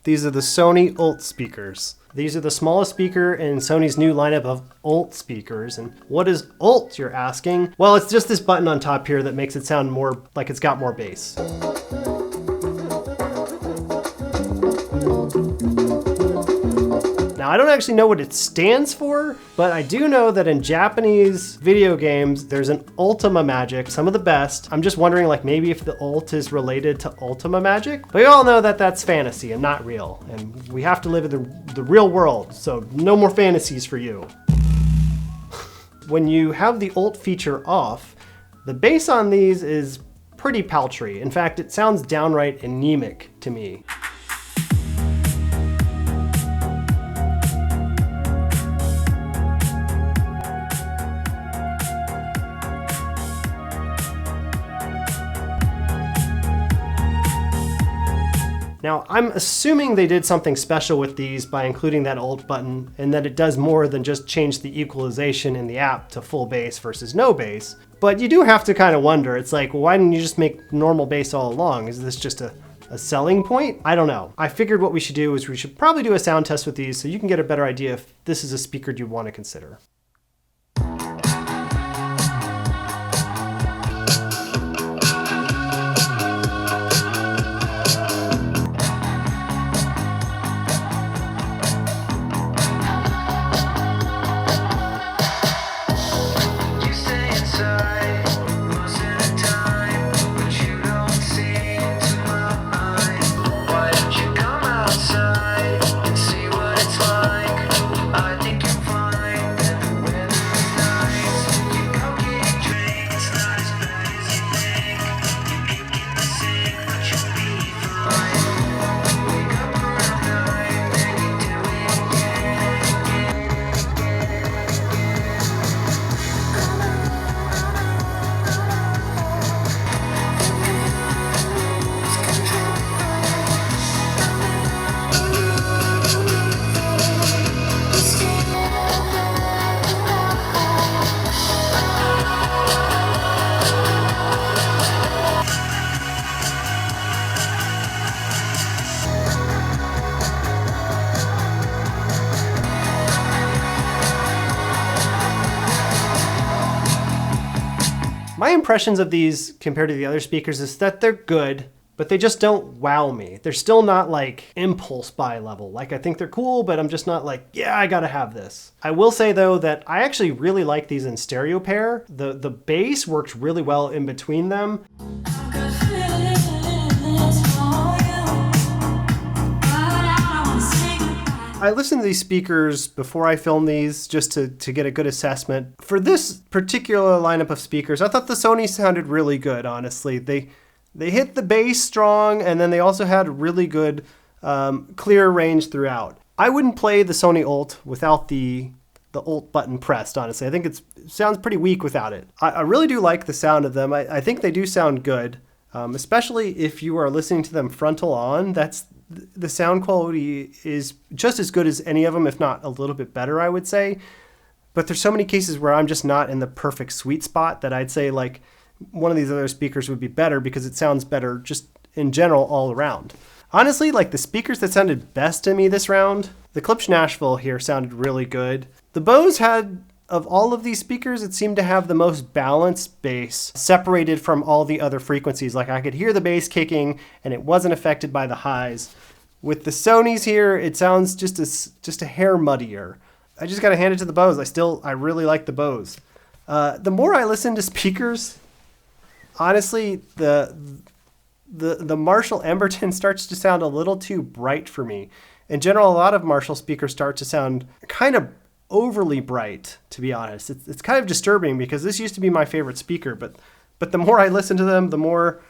These are the Sony ULT speakers. These are the smallest speaker in Sony's new lineup of ULT speakers. And what is ULT, you're asking? Well, it's just this button on top here that makes it sound more like it's got more bass. Now, I don't actually know what it stands for, but I do know that in Japanese video games, there's an Ultima Magic, some of the best. I'm just wondering, like, maybe if the ult is related to Ultima Magic. But we all know that that's fantasy and not real, and we have to live in the real world, so no more fantasies for you. When you have the ult feature off, the bass on these is pretty paltry. In fact, it sounds downright anemic to me. Now, I'm assuming they did something special with these by including that ult button, and that it does more than just change the equalization in the app to full bass versus no bass. But you do have to kind of wonder, it's like, why didn't you just make normal bass all along? Is this just a selling point? I don't know. I figured what we should do is we should probably do a sound test with these so you can get a better idea if this is a speaker you want to consider. My impressions of these compared to the other speakers is that they're good, but they just don't wow me. They're still not like impulse buy level. Like, I think they're cool, but I'm just not like, yeah, I gotta have this. I will say though that I actually really like these in stereo pair. The bass works really well in between them. I listened to these speakers before I filmed these just to get a good assessment. For this particular lineup of speakers, I thought the Sony sounded really good, honestly. They hit the bass strong, and then they also had really good clear range throughout. I wouldn't play the Sony ULT without the ULT button pressed, honestly. I think it sounds pretty weak without it. I really do like the sound of them. I think they do sound good, especially if you are listening to them frontal on. The sound quality is just as good as any of them, if not a little bit better, I would say. But there's so many cases where I'm just not in the perfect sweet spot that I'd say like one of these other speakers would be better because it sounds better just in general all around. Honestly, like the speakers that sounded best to me this round, the Klipsch Nashville here sounded really good. The Bose had, of all of these speakers, it seemed to have the most balanced bass, separated from all the other frequencies. Like I could hear the bass kicking and it wasn't affected by the highs. With the Sonys here, it sounds just a hair muddier. I just gotta hand it to the Bose. I really like the Bose. The more I listen to speakers, honestly, the Marshall Emberton starts to sound a little too bright for me. In general, a lot of Marshall speakers start to sound kind of overly bright, to be honest. It's kind of disturbing because this used to be my favorite speaker, but the more I listen to them, the more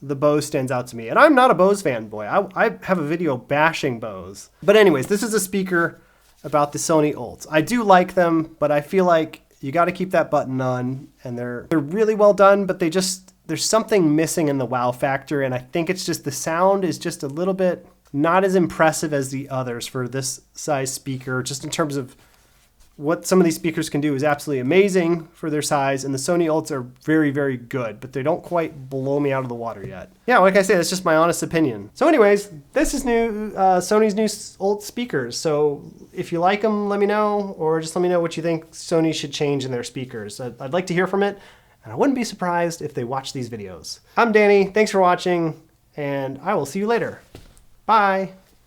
the Bose stands out to me. And I'm not a Bose fanboy. I have a video bashing Bose. But anyways, this is a speaker about the Sony ULTs. I do like them, but I feel like you got to keep that button on, and they're really well done, but there's something missing in the wow factor, and I think it's just the sound is just a little bit not as impressive as the others for this size speaker, just in terms of what some of these speakers can do is absolutely amazing for their size, and the Sony ULTs are very, very good, but they don't quite blow me out of the water yet. Yeah, like I said, it's just my honest opinion. So anyways, this is Sony's new ULT speakers. So if you like them, let me know, or just let me know what you think Sony should change in their speakers. I'd like to hear from it, and I wouldn't be surprised if they watch these videos. I'm Danny, thanks for watching, and I will see you later. Bye.